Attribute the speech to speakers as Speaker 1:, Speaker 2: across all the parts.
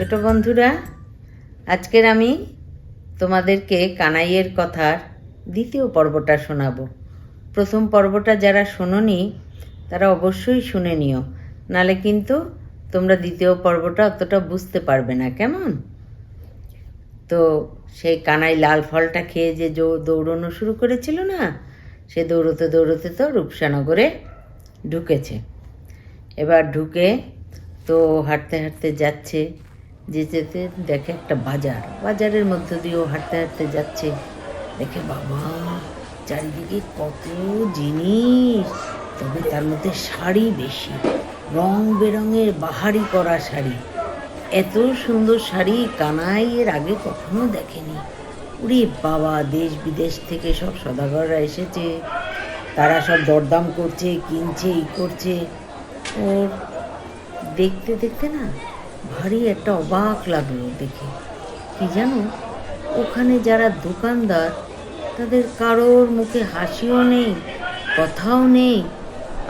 Speaker 1: ছোট বন্ধুরা, আজকের আমি তোমাদেরকে কানাইয়ের কথার দ্বিতীয় পর্বটা শোনাবো। প্রথম পর্বটা যারা শোনোনি তারা অবশ্যই শুনে নিও, নালে কিন্তু তোমরা দ্বিতীয় পর্বটা অতটা বুঝতে পারবে না। কেমন? তো সেই কানাই লাল ফলটা খেয়ে যে দৌড়ানো শুরু করেছিল না, সে দৌড়তে দৌড়তে তো রূপসানগরে ঢুকেছে। এবার ঢুকে তো হাঁটতে হাঁটতে যাচ্ছে, যেতে যেতে দেখে একটা বাজারের মধ্য দিয়েও হাঁটতে হাঁটতে যাচ্ছে। দেখে বাবা, চারিদিকে কত জিনিস, তবে তার মধ্যে শাড়ি বেশি, রং বেরঙের বাহারি করা শাড়ি। এত সুন্দর শাড়ি কানাই এর আগে কখনো দেখেনি। ওরে বাবা, দেশ বিদেশ থেকে সব সদাগররা এসেছে, তারা সব দরদাম করছে, কিনছে, করছে। ওর দেখতে দেখতে না ভারী একটা অবাক লাগলো দেখে। কি জানো, ওখানে যারা দোকানদার তাদের কারোর মুখে হাসিও নেই, কথাও নেই।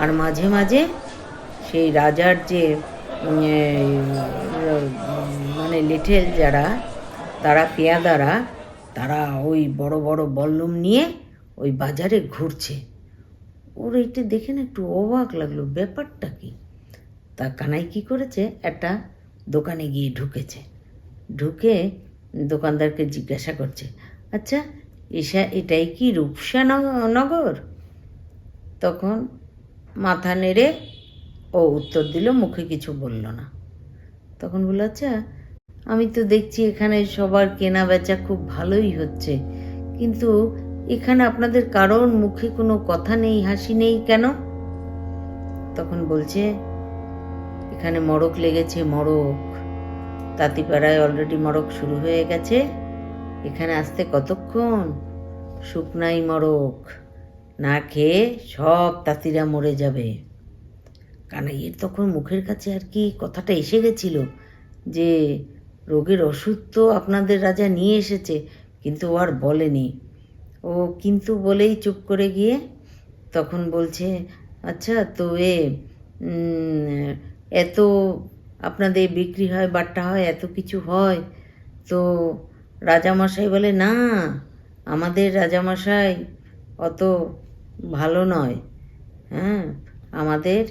Speaker 1: আর মাঝে মাঝে সেই রাজার যে মানে লেঠেল যারা, তারা পেয়াদারা, তারা ওই বড় বড় বল্লম নিয়ে ওই বাজারে ঘুরছে। ওর এইটা দেখে না একটু অবাক লাগলো, ব্যাপারটা কি। তা কানাই কী করেছে, একটা দোকানে গিয়ে ঢুকে দোকানদারকে জিজ্ঞাসা করছে, আচ্ছা এটাই কি রূপসানগর? তখন মাথা নেড়ে ও উত্তর দিল, মুখে কিছু বলল না। তখন বলল, আচ্ছা আমি তো দেখছি এখানে সবার কেনা বেচা খুব ভালোই হচ্ছে, কিন্তু এখানে আপনাদের কারোর মুখে কোনো কথা নেই, হাসি নেই কেন? তখন বলছে, এখানে মড়ক লেগেছে, মড়ক। তাঁতিপাড়ায় অলরেডি মড়ক শুরু হয়ে গেছে। এখানে আসতে কতক্ষণ? শুকনাই মড়ক, না খেয়ে সব তাঁতিরা মরে যাবে। কানাইয়ের তখন মুখের কাছে আর কি কথাটা এসে গেছিল যে রোগের ওষুধ তো আপনাদের রাজা নিয়ে এসেছে, কিন্তু ও আর বলেনি। ও কিন্তু বলেই চুপ করে গিয়ে তখন বলছে, আচ্ছা তো এত আপনাদের বিক্রি হয়, বাট্টা হয়, এত কিছু হয়, তো রাজামশাই বলে, না আমাদের রাজামশাই অত ভালো নয়। হ্যাঁ, আমাদের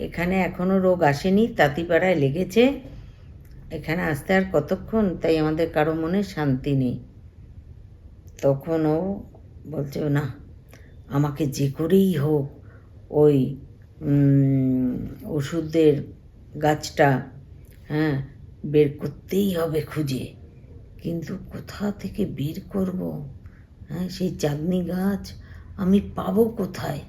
Speaker 1: এখানে এখনও রোগ আসেনি, তাঁতিপাড়ায় লেগেছে, এখানে আসতে আর কতক্ষণ, তাই আমাদের কারো মনে শান্তি নেই। তখন ও বলছে, না আমাকে যে করেই হোক ওই ওষুধের গাছটা বের করতেই হবে খুঁজে, কিন্তু কোথা থেকে বের করব? সেই চাঁদনি গাছ আমি পাবো কোথায়?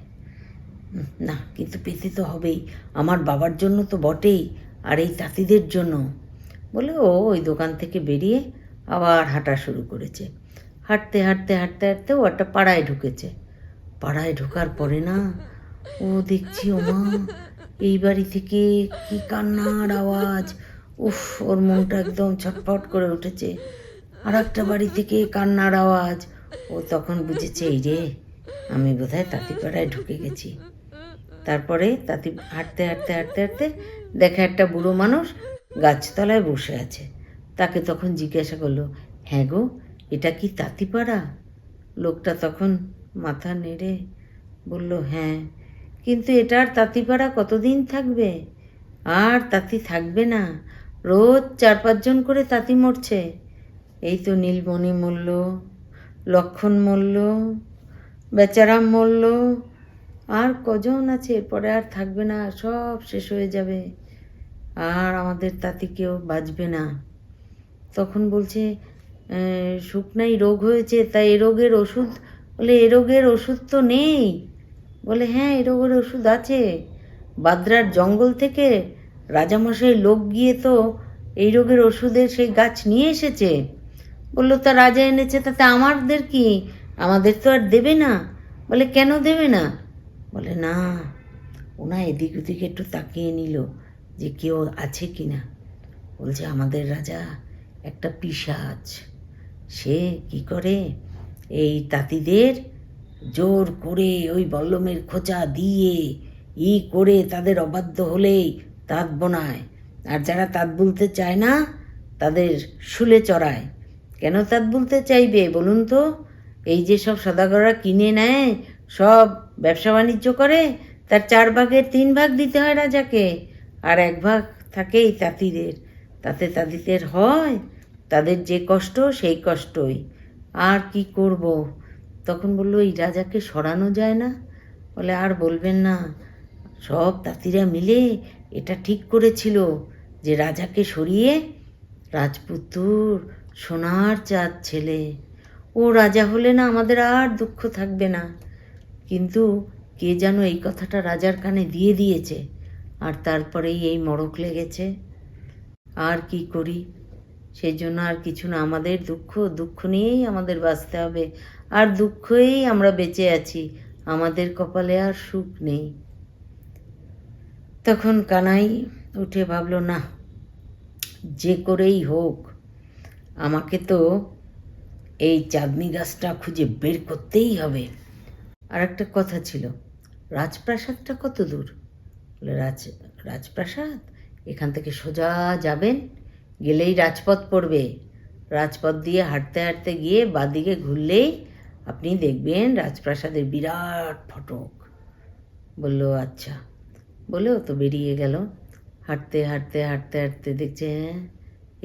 Speaker 1: না, কিন্তু পেতে তো হবেই, আমার বাবার জন্য তো বটেই, আর এই তাঁতিদের জন্য। বলে ও ওই দোকান থেকে বেরিয়ে আবার হাঁটা শুরু করেছে। হাঁটতে হাঁটতে হাঁটতে হাঁটতে ও একটা পাড়ায় ঢুকেছে। পাড়ায় ঢোকার পরে না ও দেখছি, ওমা এই বাড়ি থেকে কি কান্নার আওয়াজ! উফ, ওর মনটা একদম ছটফট করে উঠেছে। আর একটা বাড়ি থেকে কান্নার আওয়াজ। ও তখন বুঝেছে, এই রে, আমি বোধহয় তাঁতিপাড়ায় ঢুকে গেছি। তারপরে হাঁটতে হাঁটতে হাঁটতে হাঁটতে দেখা একটা বুড়ো মানুষ গাছতলায় বসে আছে। তাকে তখন জিজ্ঞাসা করলো, হ্যাঁ গো, এটা কি তাঁতিপাড়া? লোকটা তখন মাথা নেড়ে বলল, হ্যাঁ, কিন্তু এটা আর তাঁতিপাড়া কতদিন থাকবে? আর তাঁতি থাকবে না, রোজ 4-5 জন করে তাঁতি মরছে। এই তো নীলমণি মরল, লক্ষণ মরল, বেচারাম মরল, আর কজন আছে, এরপরে আর থাকবে না, সব শেষ হয়ে যাবে, আর আমাদের তাঁতি কেউ বাঁচবে না। তখন বলছে, শুকনাই রোগ হয়েছে, তাই এ রোগের ওষুধ? বলে, এ রোগের ওষুধ তো নেই। বলে, হ্যাঁ এ রোগের ওষুধ আছে, বাদ্রার জঙ্গল থেকে রাজামশাই লোক গিয়ে তো এই রোগের ওষুধের সেই গাছ নিয়ে এসেছে। বললো, তা রাজা এনেছে, তাতে আমাদের কি? আমাদের তো আর দেবে না। বলে, কেন দেবে না? বলে, না, ওনা এদিক ওদিক একটু তাকিয়ে নিল যে কেউ আছে কি না। বলছে, আমাদের রাজা একটা পিশাচ, সে কি করে, এই তাঁতিদের জোর করে ওই বল্লমের খোঁচা দিয়ে করে তাদের অবাধ্য হলেই তাঁত বোনায়, আর যারা তাঁত বুনতে চায় না তাদের শুলে চড়ায়। কেন তাঁত বুনতে চাইবে বলুন তো? এই যে সব সদাগররা কিনে নেয়, সব ব্যবসা বাণিজ্য করে, তার 4 ভাগের 3 ভাগ দিতে হয় রাজাকে, আর 1 ভাগ থাকেই তাঁতিদের। তাতে তাঁতিদের হয় তাদের যে কষ্ট সেই কষ্টই। আর কি করব? তখন বলল, এই রাজাকে সরানো যায় না? বলে, আর বলবেন না, সব তাঁতিরা মিলে এটা ঠিক করেছিল যে রাজাকে সরিয়ে রাজপুত্তুর সোনার চাঁদ ছেলে, ও রাজা হলে না আমাদের আর দুঃখ থাকবে না। কিন্তু কে যেন এই কথাটা রাজার কানে দিয়ে দিয়েছে, আর তারপরেই এই মড়ক লেগেছে। আর কি করি? সেই জন্য আর কিছু না, আমাদের দুঃখ, দুঃখ নিয়েই আমাদের বাঁচতে হবে, আর দুঃখেই আমরা বেঁচে আছি, আমাদের কপালে আর সুখ নেই। তখন কানাই উঠে ভাবল, না, যে করেই হোক আমাকে তো এই চাঁদনি গাছটা খুঁজে বের করতেই হবে। আর একটা কথা ছিল, রাজপ্রাসাদটা কত দূর? বলে, রাজপ্রাসাদ এখান থেকে সোজা যাবেন, গেলেই রাজপথ পড়বে। রাজপথ দিয়ে হাঁটতে হাঁটতে গিয়ে বাঁদিকে ঘুরলেই আপনি দেখবেন রাজপ্রাসাদের বিরাট ফটক। বলল, আচ্ছা। বলেও তো বেরিয়ে গেল। হাঁটতে হাঁটতে হাঁটতে হাঁটতে দেখছে,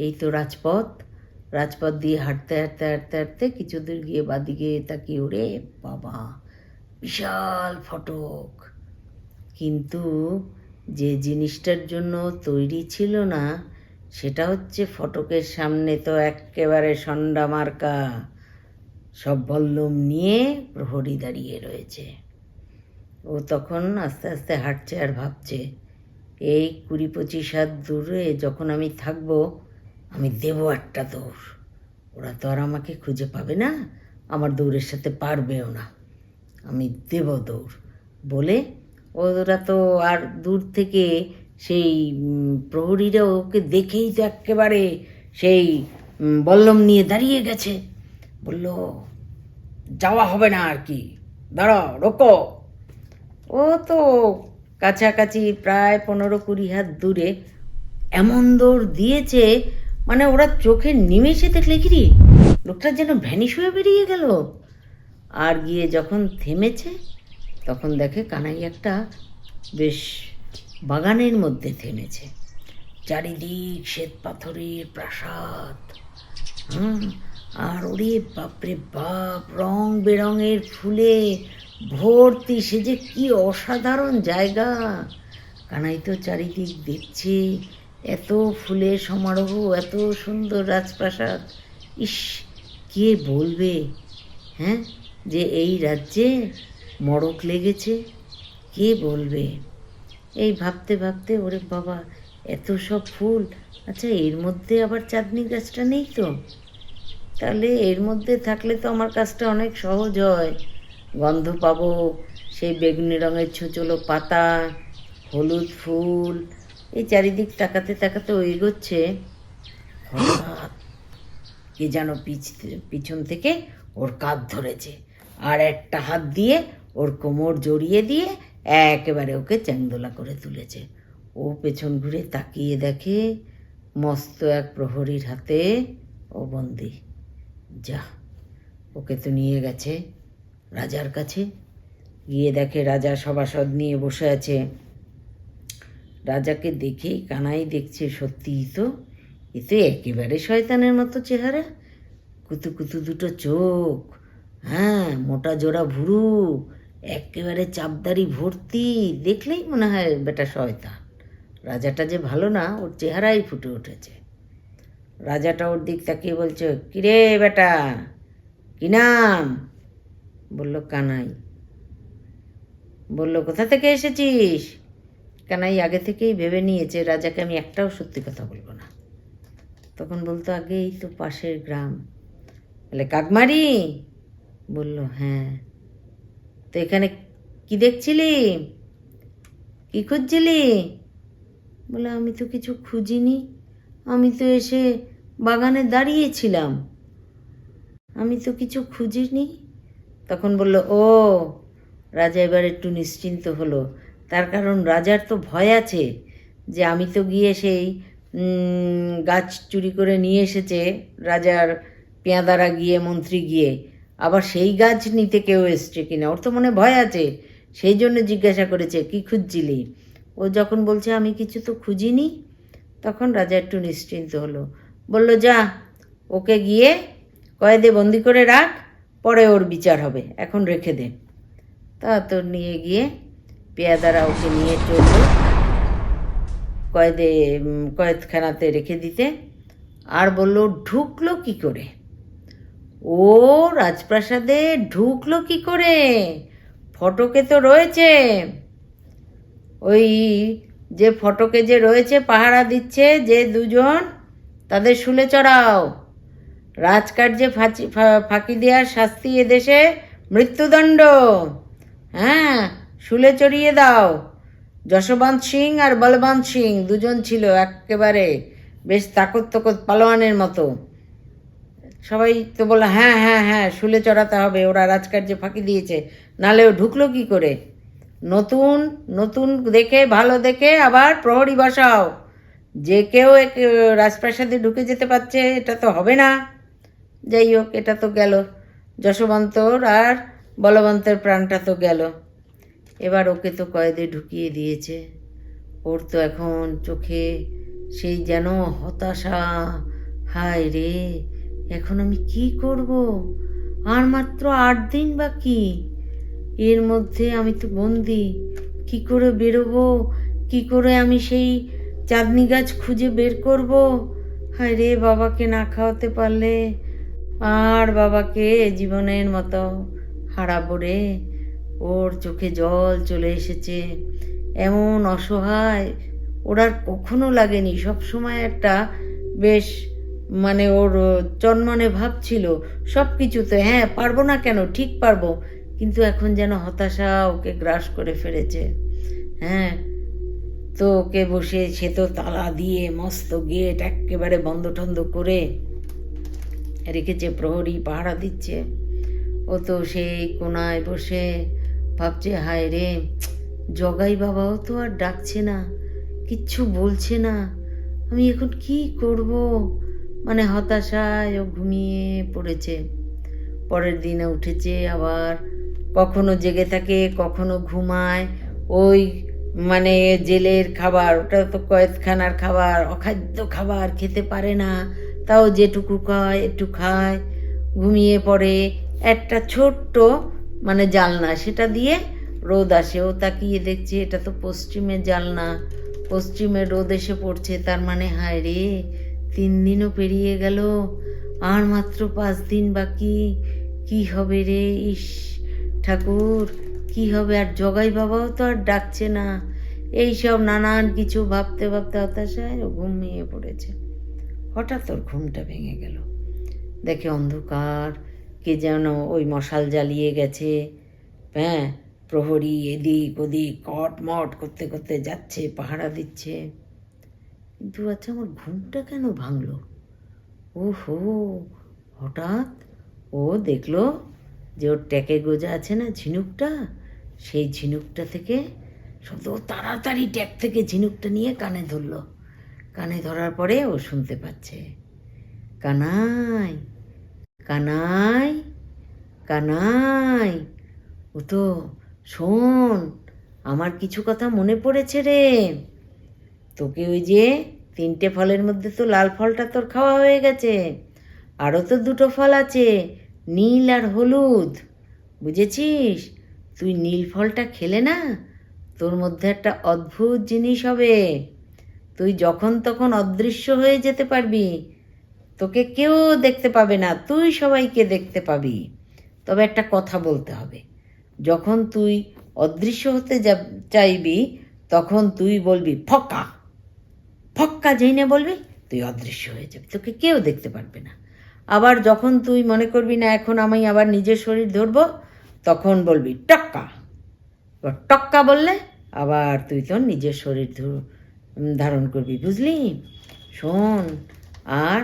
Speaker 1: এই তো রাজপথ। রাজপথ দিয়ে হাঁটতে হাঁটতে হাঁটতে হাঁটতে কিছু দূর গিয়ে বাঁদিকে তাকিয়ে, ওরে বাবা, বিশাল ফটক। কিন্তু যে জিনিসটার জন্য তৈরি ছিল না সেটা হচ্ছে, ফটকের সামনে তো একেবারে সন্ডা মার্কা সব বল্লম নিয়ে প্রহরী দাঁড়িয়ে রয়েছে। ও তখন আস্তে আস্তে হাঁটছে আর ভাবছে, এই 20-25 হাত দূরে যখন আমি থাকবো, আমি দেবো একটা দৌড়। ওরা তো আর আমাকে খুঁজে পাবে না, আমার দৌড়ের সাথে পারবেও না, আমি দেব দৌড়। বলে ওরা তো আর দূর থেকে সেই প্রহরীরা ওকে দেখেই তো একেবারে সেই বল্লম নিয়ে দাঁড়িয়ে গেছে। বলল, যাওয়া হবে না আর কি, দাঁড়াও, রোকো। ও তো কাছাকাছি প্রায় 15-20 হাত দূরে এমন দৌড় দিয়েছে, মানে ওরা চোখের নিমেষে দেখলে কি লোকটা যেন ভ্যানিশ হয়ে বেরিয়ে গেল। আর গিয়ে যখন থেমেছে তখন দেখে কানাই একটা বেশ বাগানের মধ্যে থেমেছে। চারিদিক শ্বেত পাথরের প্রাসাদ, আর ওরে বাপরে বাপ, রং বেরঙের ফুলে ভর্তি, সে যে কি অসাধারণ জায়গা। কানাই তো চারিদিক দেখছে, এত ফুলের সমারোহ, এত সুন্দর রাজপ্রাসাদ। ইস, কে বলবে হ্যাঁ যে এই রাজ্যে মড়ক লেগেছে? কে বলবে? এই ভাবতে ভাবতে, ওরে বাবা, এত সব ফুল, আচ্ছা এর মধ্যে আবার চাঁদনি গাছটা নেই তো? তাহলে এর মধ্যে থাকলে তো আমার কাজটা অনেক সহজ হয়, গন্ধ পাবো, সেই বেগুনি রঙের ছোচলো পাতা, হলুদ ফুল। এই চারিদিক তাকাতে তাকাতে ও এগোচ্ছে, হঠাৎ কে যেন পিছন থেকে ওর কাঁধ ধরেছে, আর একটা হাত দিয়ে ওর কোমর জড়িয়ে দিয়ে একেবারে ওকে চ্যাংদোলা করে তুলেছে। ও পেছন ঘুরে তাকিয়ে দেখে মস্ত এক প্রহরীর হাতে ও বন্দি। যা, ওকে তো নিয়ে গেছে রাজার কাছে। গিয়ে দেখে রাজা সভাসদ নিয়ে বসে আছে। রাজাকে দেখেই কানাই দেখছে, সত্যিই তো, এ তো একেবারে শয়তানের মতো চেহারা, কুতু কুতু দুটো চোখ, মোটা জোড়া ভুরু, একেবারে চাপদারি ভর্তি, দেখলেই মনে হয় বেটা শয়তান। রাজাটা যে ভালো না, ওর চেহারাই ফুটে উঠেছে। রাজাটা ওর দিক তাকিয়ে বলছে, কিরে বেটা, কি নাম? বলল, কানাই। বলল, কোথা থেকে এসেছিস? কানাই আগে থেকেই ভেবে নিয়েছে রাজাকে আমি একটাও সত্যি কথা বলবো না। তখন বলতো, আগে এই তো পাশের গ্রাম। বলে, কাকমারি? বলল, হ্যাঁ। তো এখানে কি দেখছিলি, কি খুঁজছিলি? বলে, আমি তো কিছু খুঁজিনি, আমি তো এসে বাগানে দাঁড়িয়েছিলাম, আমি তো কিছু খুঁজিনি। তখন বলল, ও। রাজা এবার একটু নিশ্চিন্ত হলো, তার কারণ রাজার তো ভয় আছে যে আমি তো গিয়ে সেই গাছ চুরি করে নিয়ে এসেছে রাজার পেয়াদারা গিয়ে, মন্ত্রী গিয়ে, আবার সেই গাছ নিতে কেউ এসছে কিনা, ওর তো মনে ভয় আছে, সেই জন্য জিজ্ঞাসা করেছে কি খুঁজছিলি। ও যখন বলছে আমি কিছু তো খুঁজিনি, তখন রাজা একটু নিশ্চিন্ত হলো। বলল যা, ওকে গিয়ে কয়েদে বন্দি করে রাখ, পরে ওর বিচার হবে, এখন রেখে দে। তা তো নিয়ে গিয়ে পেয়াদারা ওকে নিয়ে চললো কয়েদখানাতে রেখে দিতে। আর বলল ঢুকলো কি করে, ও রাজপ্রাসাদে ঢুকলো কি করে, ফটকে তো রয়েছে, ওই যে ফটকে যে রয়েছে পাহারা দিচ্ছে যে দুজন, তাদের শুলে চড়াও। রাজকার্যে ফাঁকি দেওয়ার শাস্তি এদেশে মৃত্যুদণ্ড। হ্যাঁ, শুলে চড়িয়ে দাও। যশবন্ত সিং আর বলবন্ত সিং দুজন ছিল একেবারে বেশ তাকত পালোয়ানের মতো। সবাই তো বললো হ্যাঁ হ্যাঁ হ্যাঁ, শুলে চড়াতে হবে, ওরা রাজকার্যে ফাঁকি দিয়েছে, নাহলে ও ঢুকলো কি করে। নতুন নতুন দেখে, ভালো দেখে আবার প্রহরী বসাও, যে কেউ রাজপ্রাসাদে ঢুকে যেতে পারছে, এটা তো হবে না। যাই হোক, এটা তো গেল, যশবন্তর আর বলবন্তের প্রাণটা তো গেল। এবার ওকে তো কয়েদে ঢুকিয়ে দিয়েছে, ওর তো এখন চোখে সেই যেন হতাশা, হায় রে এখন আমি কি করব, আর মাত্র 8 দিন বাকি, এর মধ্যে আমি তো বন্দি, কি করে বেরোবো, কি করে আমি সেই চাঁদনি গাছ খুঁজে বের করব। হায় রে, বাবাকে না খাওয়াতে পারলে আর বাবাকে জীবনের মতো হারাবো রে। ওর চোখে জল চলে এসেছে, এমন অসহায় ওর আর কখনো লাগেনি, সবসময় একটা বেশ মানে ওর চনমনে ভাব ছিল সব কিছুতে, হ্যাঁ পারবো না কেন, ঠিক পারবো, কিন্তু এখন যেন হতাশা ওকে গ্রাস করে ফেলেছে। হ্যাঁ, তো ওকে বসে, সে তো তালা দিয়ে মস্ত গেট একেবারে বন্ধ টন্ধ করে রেখেছে, প্রহরী পাহারা দিচ্ছে, ও তো সেই কোনায় বসে ভাবছে হায় রে, জগাই বাবাও তো আর ডাকছে না, কিচ্ছু বলছে না, আমি এখন কি করব, মানে হতাশায় ও ঘুমিয়ে পড়েছে। পরের দিনে উঠেছে, আবার কখনো জেগে থাকে, কখনো ঘুমায়, ওই মানে জেলের খাবার, ওটা তো কয়েদখানার খাবার, অখাদ্য খাবার খেতে পারে না, তাও যেটুকু খায় একটু খায়, ঘুমিয়ে পড়ে। একটা ছোট্ট মানে জানলা, সেটা দিয়ে রোদ আসে, ও তাকিয়ে দেখছে এটা তো পশ্চিমের জানলা, পশ্চিমে রোদ এসে পড়ছে, তার মানে হায় রে 3 দিনও পেরিয়ে গেল, আর মাত্র 5 দিন বাকি, কি হবে রে, ইস ঠাকুর কি হবে, আর জগাই বাবাও তো আর ডাকছে না, এইসব নানান কিছু ভাবতে ভাবতে হতাশায় ও ঘুমিয়ে পড়েছে। হঠাৎ ওর ঘুমটা ভেঙে গেল, দেখে অন্ধকার, কে যেন ওই মশাল জ্বালিয়ে গেছে, হ্যাঁ প্রহরী এদিক ওদিক কটমট করতে করতে যাচ্ছে, পাহারা দিচ্ছে। কিন্তু আচ্ছা আমার ঘুমটা কেন ভাঙলো, ওহো, হঠাৎ ও দেখলো যে ওর ট্যাকে গোজা আছে না ঝিনুকটা, সেই ঝিনুকটা থেকে শব্দ, তাড়াতাড়ি ট্যাক থেকে ঝিনুকটা নিয়ে কানে ধরলো, কানে ধরার পরে ও শুনতে পাচ্ছে কানাই কানাই কানাই, ও তো শোন, আমার কিছু কথা মনে পড়েছে রে, তোকে ওই যে 3টে ফলের মধ্যে তো লাল ফলটা তোর খাওয়া হয়ে গেছে, আরও তো 2টো ফল আছে, নীল আর হলুদ, বুঝেছিস, তুই নীল ফলটা খেলে না তোর মধ্যে একটা অদ্ভুত জিনিস হবে, তুই যখন তখন অদৃশ্য হয়ে যেতে পারবি, তোকে কেউ দেখতে পাবে না, তুই সবাইকে দেখতে পাবি। তবে একটা কথা বলতে হবে, যখন তুই অদৃশ্য হতে চাইবি তখন তুই বলবি ফক্কা, ফক্কা যেই না বলবি তুই অদৃশ্য হয়ে যাবি, তোকে কেউ দেখতে পারবে না। আবার যখন তুই মনে করবি না এখন আমি আবার নিজের শরীর ধরবো, তখন বলবি টক্কা, এবার টক্কা বললে আবার তুই তোর নিজের শরীর ধারণ করবি, বুঝলি। শোন, আর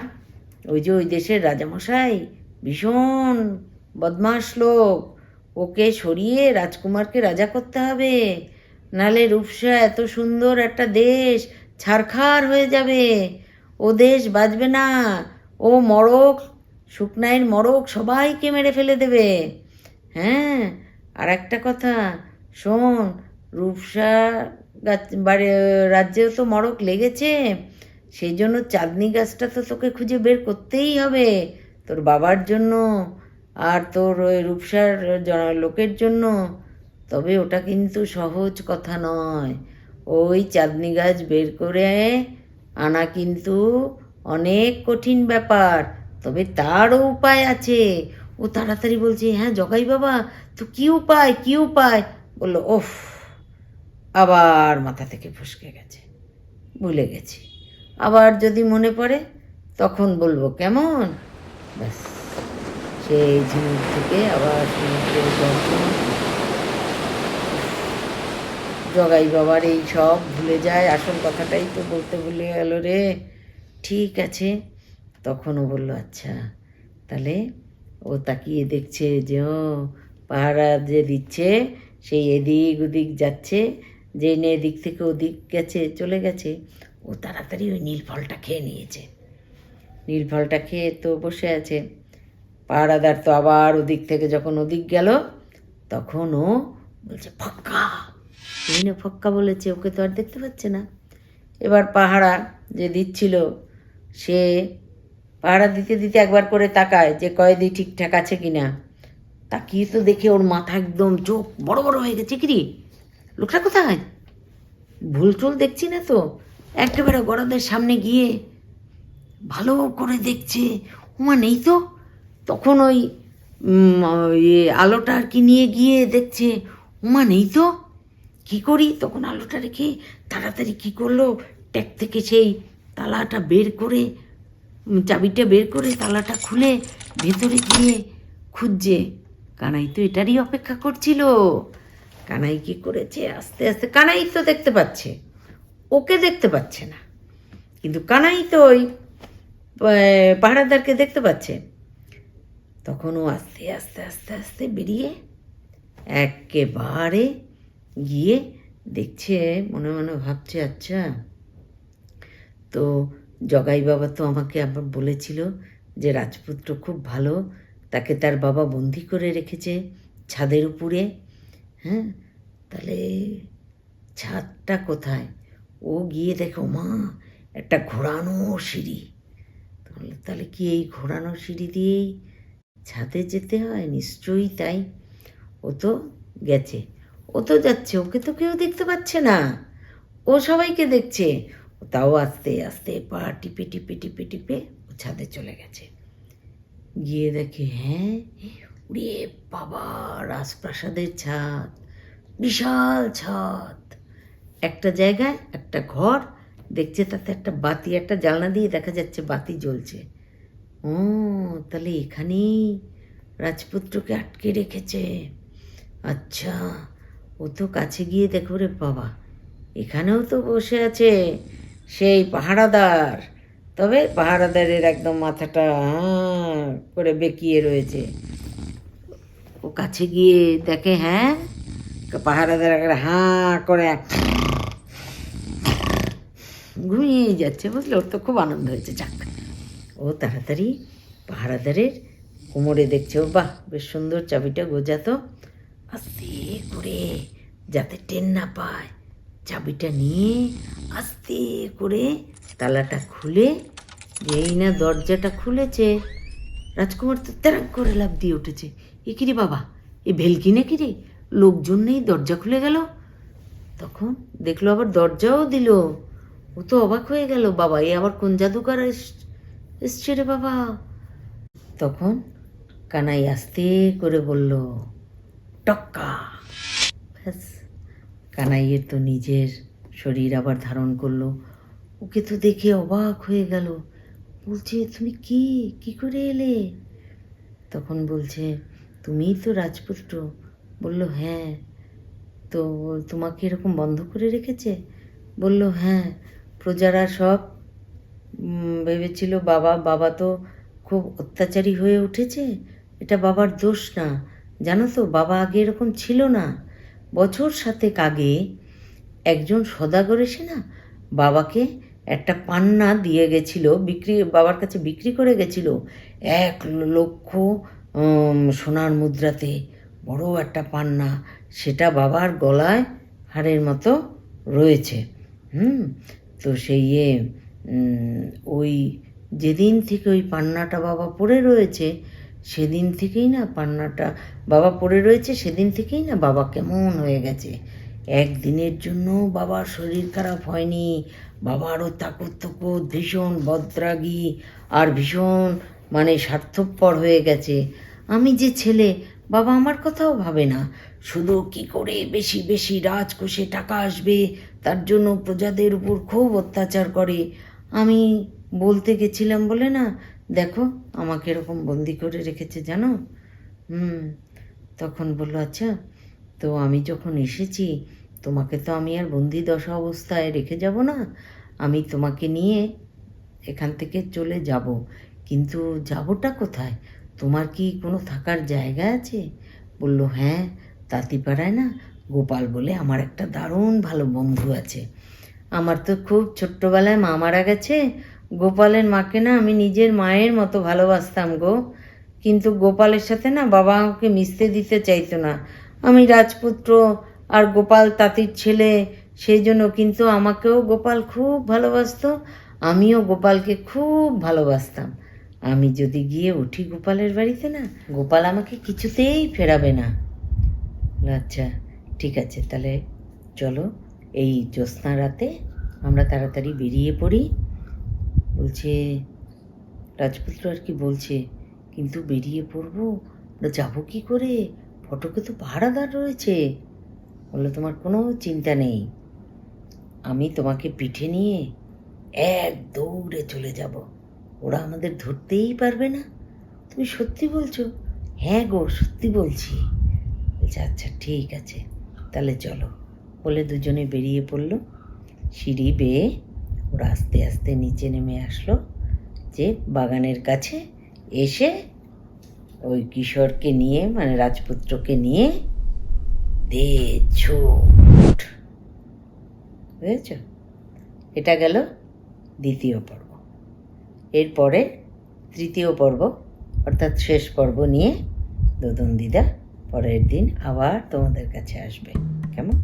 Speaker 1: ওই যে ওই দেশের রাজামশাই ভীষণ বদমাশ লোক, ওকে সরিয়ে রাজকুমারকে রাজা করতে হবে, নালে রূপসা এত সুন্দর একটা দেশ, ছারখার হয়ে যাবে, ও দেশ বাঁচবে না, ও মড়ক, শুকনাইয়ের মড়ক সবাইকে মেরে ফেলে দেবে। হ্যাঁ, আর একটা কথা শোন, রূপসা রাজ্যেও তো মড়ক লেগেছে, সেই জন্য চাঁদনি গাছটা তো তোকে খুঁজে বের করতেই হবে, তোর বাবার জন্য আর তোর ওই রূপসার লোকের জন্য। তবে ওটা কিন্তু সহজ কথা নয়, ওই চাঁদনি গাছ বের করে আনা কিন্তু অনেক কঠিন ব্যাপার, তবে তারও উপায় আছে। ও তাড়াতাড়ি বলছে, হ্যাঁ জগাই বাবা, তো কী উপায়, কী উপায়? বললো, ওফ, আবার মাথা থেকে ফসকে গেছে, ভুলে গেছি, আবার যদি মনে পড়ে তখন বলবো, কেমন? ব্যাস, সেই ঝিনুক থেকে আবার সমুদ্রের গর্জন। জগাই বাবার এই সব ভুলে যায়, আসল কথাটাই তো বলতে ভুলে গেল রে। ঠিক আছে, তখনও বললো, আচ্ছা তাহলে। ও তাকিয়ে দেখছে যে ও পাহারা যে দিচ্ছে সেই এদিক ওদিক যাচ্ছে, যে এদিক থেকে ওদিক গেছে, চলে গেছে। ও তাড়াতাড়ি ওই নীলফলটা খেয়ে নিয়েছে। নীলফলটা খেয়ে তো বসে আছে। পাহারাদার তো আবার ওদিক থেকে যখন ওদিক গেল, তখন ও বলছে, ফক্কা। এই না ফক্কা বলেছে, ওকে তো আর দেখতে পাচ্ছে না। এবার পাহারা যে দিচ্ছিল, সে পাহারা দিতে দিতে একবার করে তাকায় যে কয়েদি ঠিকঠাক আছে কিনা। তাকিয়ে তো দেখে ওর মাথা একদম চোখ বড় বড় হয়ে গেছে। কিরে, লোকটা কোথায়? ভুল টুল দেখছি না তো? একেবারে গড়াদের সামনে গিয়ে ভালো করে দেখছে, উমা নেই তো। তখন ওই আলোটা আর কি নিয়ে গিয়ে দেখছে, উমা নেই তো, কী করি? তখন আলোটা রেখে তাড়াতাড়ি কী করলো, ট্যাক থেকে সেই তালাটা বের করে, চাবিটা বের করে তালাটা খুলে ভেতরে গিয়ে খুঁজছে। কানাই তো এটারই অপেক্ষা করছিল। কানাই কী করেছে, আস্তে আস্তে, কানাই তো দেখতে পাচ্ছে, ওকে দেখতে পাচ্ছে না, কিন্তু কানাই তো ওই পাহারাদারকে দেখতে পাচ্ছে। তখন ও আস্তে আস্তে আস্তে আস্তে বেরিয়ে একেবারে গিয়ে দেখছে, মনে মনে ভাবছে, আচ্ছা তো জগাই বাবা তো আমাকে আবার বলেছিল যে রাজপুত্র খুব ভালো, তাকে তার বাবা বন্দি করে রেখেছে ছাদের উপরে। হ্যাঁ, তাহলে ছাদটা কোথায়? ও গিয়ে দেখে, মা একটা ঘোরানো সিঁড়ি। তাহলে কি এই ঘোরানো সিঁড়ি দিয়েই ছাদে যেতে হয়? নিশ্চয়ই তাই। ও তো গেছে, ও তো যাচ্ছে, ওকে তো কেউ দেখতে পাচ্ছে না, ও সবাইকে দেখছে। তাও আস্তে আস্তে পা টিপে টিপে টিপে টিপে ও ছাদে চলে গেছে। গিয়ে দেখে, হ্যাঁ, উড়ে বাবা, রাজপ্রাসাদের ছাদ, বিশাল ছাদ, একটা জায়গায় একটা ঘর দেখছে, তাতে একটা বাতি, একটা জানলা দিয়ে দেখা যাচ্ছে বাতি জ্বলছে। ও, তাহলে এখানেই রাজপুত্রকে আটকে রেখেছে। আচ্ছা, ও তো কাছে গিয়ে দেখো, রে বাবা, এখানেও তো বসে আছে সেই পাহারাদার, তবে পাহারাদারের একদম মাথাটা করে বেঁকিয়ে রয়েছে। ও কাছে গিয়ে দেখে, হ্যাঁ, পাহারাদার হাঁ করে ঘুমিয়েই যাচ্ছে। বুঝলে, ওর তো খুব আনন্দ হয়েছে। যাক, ও তাড়াতাড়ি পাহারাদারের কোমরে দেখছে, ও বাহ, বেশ সুন্দর চাবিটা গোজাতো, আস্তে করে যাতে টেন না পায় চাবিটা নিয়ে আস্তে করে তালাটা খুলে, যেই না দরজাটা খুলেছে, রাজকুমার তো তেরাক করে লাফ দিয়ে উঠেছে। এ কিরে বাবা, এ ভেলকি না কিরে, লোকজন নেই, দরজা খুলে গেল। তখন দেখলো আবার দরজাও দিল। ও তো অবাক হয়ে গেল, বাবা এ আবার কোন জাদুকর এসছে রে বাবা। তখন কানাই আস্তে করে বলল, টক্কা। ব্যাস, কানাইয়ের তো নিজের শরীর আবার ধারণ করলো। ওকে তো দেখে অবাক হয়ে গেল, বলছে, তুমি কি করে এলে? তখন বলছে, তুমিই তো রাজপুত্র। বলল, হ্যাঁ। তো তোমাকে এরকম বন্ধ করে রেখেছে? বলল, হ্যাঁ, প্রজারা সব ভেবেছিল বাবা তো খুব অত্যাচারী হয়ে উঠেছে, এটা বাবার দোষ না, জানো তো, বাবা আগে এরকম ছিল না। বছর 7 আগে একজন সদাগর এসে না বাবাকে একটা পান্না দিয়ে গেছিল, বাবার কাছে বিক্রি করে গেছিল 1,00,000 সোনার মুদ্রাতে, বড় একটা পান্না। সেটা বাবার গলায় হারের মতো রয়েছে। তো সেই ওই যেদিন থেকে ওই পান্নাটা বাবা পড়ে রয়েছে, সেদিন থেকেই না পান্নাটা বাবা পড়ে রয়েছে, সেদিন থেকেই না বাবা কেমন হয়ে গেছে। একদিনের জন্য বাবার শরীর খারাপ হয়নি। বাবা আরও তাকত ভীষণ বদরাগী আর ভীষণ স্বার্থপর হয়ে গেছে। আমি যে ছেলে, বাবা আমার কথাও ভাবে না, শুধু কি করে বেশি বেশি রাজকোষে টাকা আসবে তার জন্য প্রজাদের উপর খুব অত্যাচার করে। আমি বলতে গেছিলাম বলে না, দেখো আমাকে এরকম বন্দি করে রেখেছে জানো। তখন বললো, আচ্ছা তো আমি যখন এসেছি তোমাকে তো আমি আর বন্দি দশা অবস্থায় রেখে যাব না, আমি তোমাকে নিয়ে এখান থেকে চলে যাব, কিন্তু যাবোটা কোথায়? তোমার কি কোনো থাকার জায়গা আছে? বললো, হ্যাঁ, তাঁতিপাড়ায় না গোপাল বলে আমার একটা দারুণ ভালো বন্ধু আছে। আমার তো খুব ছোট্টবেলায় মা মারা গেছে। গোপালের মাকে না আমি নিজের মায়ের মতো ভালোবাসতাম গো, কিন্তু গোপালের সাথে না বাবা আমাকে মিশতে দিতে চাইতো না। আমি রাজপুত্র আর গোপাল তাঁতির ছেলে, সেই জন্য, কিন্তু আমাকেও গোপাল খুব ভালোবাসতো, আমিও গোপালকে খুব ভালোবাসতাম। আমি যদি গিয়ে উঠি গোপালের বাড়িতে না, গোপাল আমাকে কিছুতেই ফেরাবে না। আচ্ছা ঠিক আছে, তাহলে চলো এই জ্যোৎস্না রাতে আমরা তাড়াতাড়ি বেরিয়ে পড়ি। বলছে রাজপুত্র আর কি বলছে, কিন্তু বেরিয়ে পড়বো, যাবো কি করে? ফটকে তো পাহারাদার রয়েছে। বললো, তোমার কোনো চিন্তা নেই, আমি তোমাকে পিঠে নিয়ে এক দৌড়ে চলে যাব, ওরা আমাদের ধরতেই পারবে না। তুমি সত্যি বলছো? হ্যাঁ গো, সত্যি বলছি। বলছে, আচ্ছা ঠিক আছে, তাহলে চলো। বলে দুজনে বেরিয়ে পড়লো। সিঁড়ি বেয়ে ওরা আস্তে আস্তে নিচে নেমে আসলো, যে বাগানের কাছে এসে ওই কিশোরকে নিয়ে রাজপুত্রকে নিয়ে দে ছুট। বুঝেছ? এটা গেল দ্বিতীয় পর্ব। এরপরে তৃতীয় পর্ব অর্থাৎ শেষ পর্ব নিয়ে দোদন দিদা পরের দিন আবার তোমাদের কাছে আসবে। কেমন?